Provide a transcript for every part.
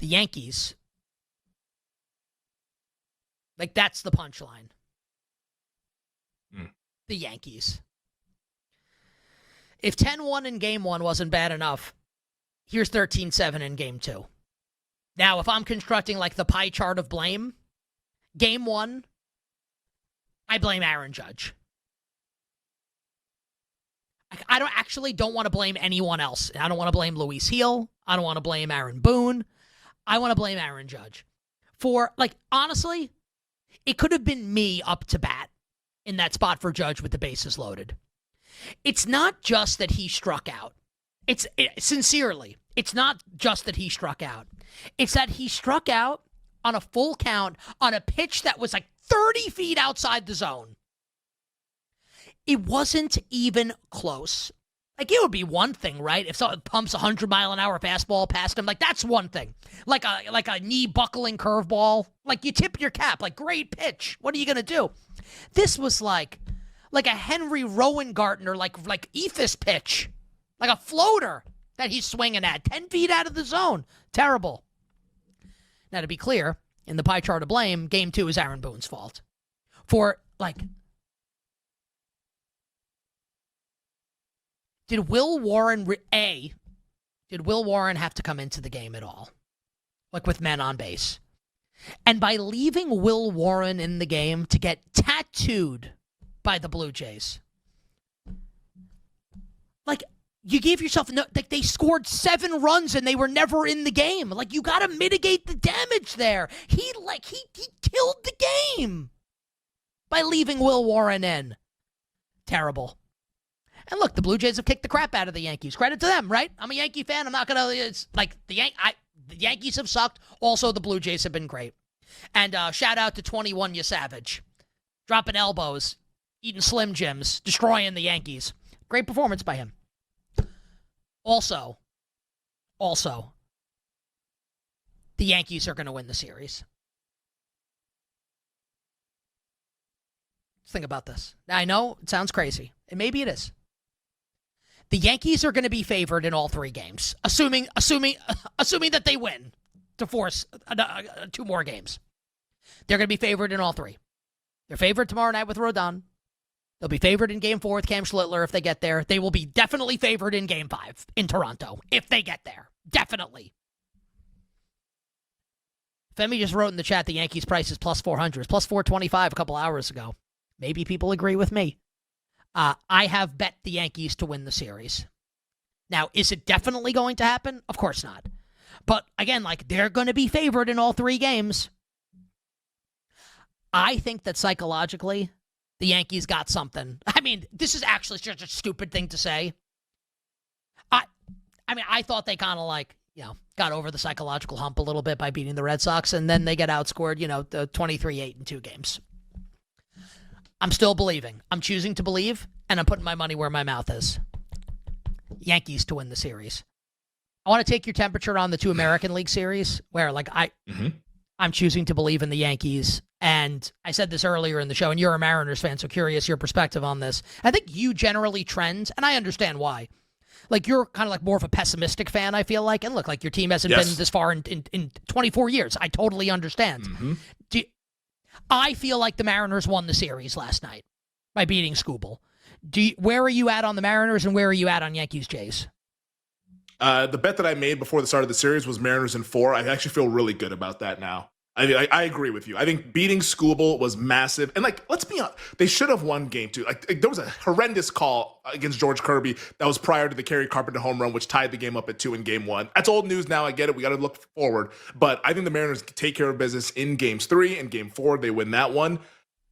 The Yankees. Like, that's the punchline. The Yankees. If 10-1 in Game 1 wasn't bad enough, here's 13-7 in Game 2. Now, if I'm constructing, like, the pie chart of blame, Game 1, I blame Aaron Judge. I don't want to blame anyone else. I don't want to blame Luis Heel. I don't want to blame Aaron Boone. I want to blame Aaron Judge. For, like, honestly, it could have been me up to bat in that spot for Judge with the bases loaded. It's not just that he struck out. Sincerely, it's not just that he struck out. It's that he struck out on a full count on a pitch that was like 30 feet outside the zone. It wasn't even close. Like, it would be one thing, right? If someone pumps a 100-mile-an-hour fastball past him, like, that's one thing. Like a knee-buckling curveball. Like, you tip your cap. Like, great pitch. What are you going to do? This was like a Henry Rowengartner, like Ethos pitch. Like a floater that he's swinging at. 10 feet out of the zone. Terrible. Now, to be clear, in the pie chart of blame, Game 2 is Aaron Boone's fault. For, like... Did Will Warren have to come into the game at all? Like, with men on base. And by leaving Will Warren in the game to get tattooed by the Blue Jays. Like, you gave yourself like, they scored 7 runs and they were never in the game. Like, you got to mitigate the damage there. He killed the game by leaving Will Warren in. Terrible. And look, the Blue Jays have kicked the crap out of the Yankees. Credit to them, right? I'm a Yankee fan. I'm not going to... It's like, the Yankees have sucked. Also, the Blue Jays have been great. And shout out to 21 You Savage. Dropping elbows, eating Slim Jims, destroying the Yankees. Great performance by him. Also, the Yankees are going to win the series. Let's think about this. Now, I know it sounds crazy, and maybe it is. The Yankees are going to be favored in all 3 games, assuming that they win to force 2 more games. They're going to be favored in all 3. They're favored tomorrow night with Rodon. They'll be favored in Game 4 with Cam Schlittler if they get there. They will be definitely favored in Game 5 in Toronto if they get there. Definitely. Femi just wrote in the chat the Yankees price is plus 400. It's plus 425 a couple hours ago. Maybe people agree with me. I have bet the Yankees to win the series. Now, is it definitely going to happen? Of course not. But again, like, they're going to be favored in all 3 games. I think that psychologically, the Yankees got something. I mean, this is actually just a stupid thing to say. I thought they kind of like, got over the psychological hump a little bit by beating the Red Sox, and then they get outscored, the 23-8 in 2 games. I'm still believing. I'm choosing to believe, and I'm putting my money where my mouth is. Yankees to win the series. I want to take your temperature on the 2 American League series, where I'm choosing to believe in the Yankees. And I said this earlier in the show, and you're a Mariners fan, so curious your perspective on this. I think you generally trend, and I understand why. Like, you're kind of like more of a pessimistic fan, I feel like. And look, like, your team hasn't been this far in 24 years. I totally understand. Mm-hmm. I feel like the Mariners won the series last night by beating Scooble. Where are you at on the Mariners, and where are you at on Yankees-Jays? The bet that I made before the start of the series was Mariners in 4. I actually feel really good about that now. I agree with you. I think beating Scooble was massive. And, like, let's be honest, they should have won Game 2. Like, there was a horrendous call against George Kirby that was prior to the Kerry Carpenter home run, which tied the game up at 2 in Game 1. That's old news now. I get it. We got to look forward. But I think the Mariners take care of business in Games 3 and Game 4. They win that one.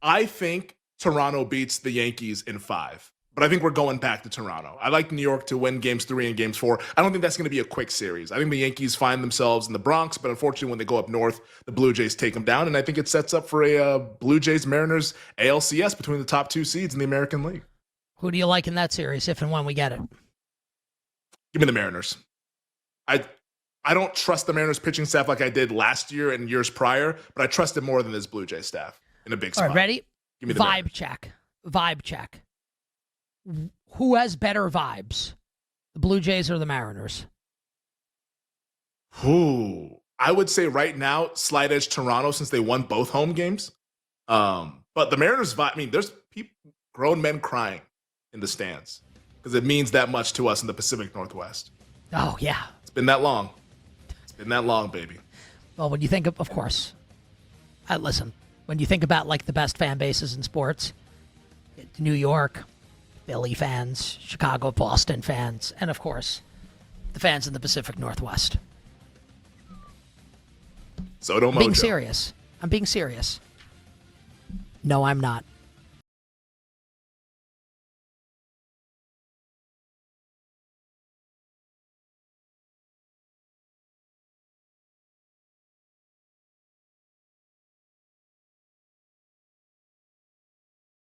I think Toronto beats the Yankees in 5. But I think we're going back to Toronto. I like New York to win Games 3 and Games 4. I don't think that's going to be a quick series. I think the Yankees find themselves in the Bronx, but unfortunately when they go up north, the Blue Jays take them down, and I think it sets up for a Blue Jays-Mariners ALCS between the top 2 seeds in the American League. Who do you like in that series, if and when we get it? Give me the Mariners. I don't trust the Mariners pitching staff like I did last year and years prior, but I trust it more than this Blue Jays staff in a big spot. All right, ready? Give me the Vibe Mariners. check. Vibe check. Who has better vibes, the Blue Jays or the Mariners? Ooh, I would say right now, slight edge Toronto since they won both home games. But the Mariners, I mean, there's grown men crying in the stands because it means that much to us in the Pacific Northwest. Oh, yeah. It's been that long. It's been that long, baby. Well, when you think of course, listen, when you think about like the best fan bases in sports, New York, Philly fans, Chicago, Boston fans, and of course, the fans in the Pacific Northwest. Soto I'm being Mojo. serious. I'm being serious. No, I'm not.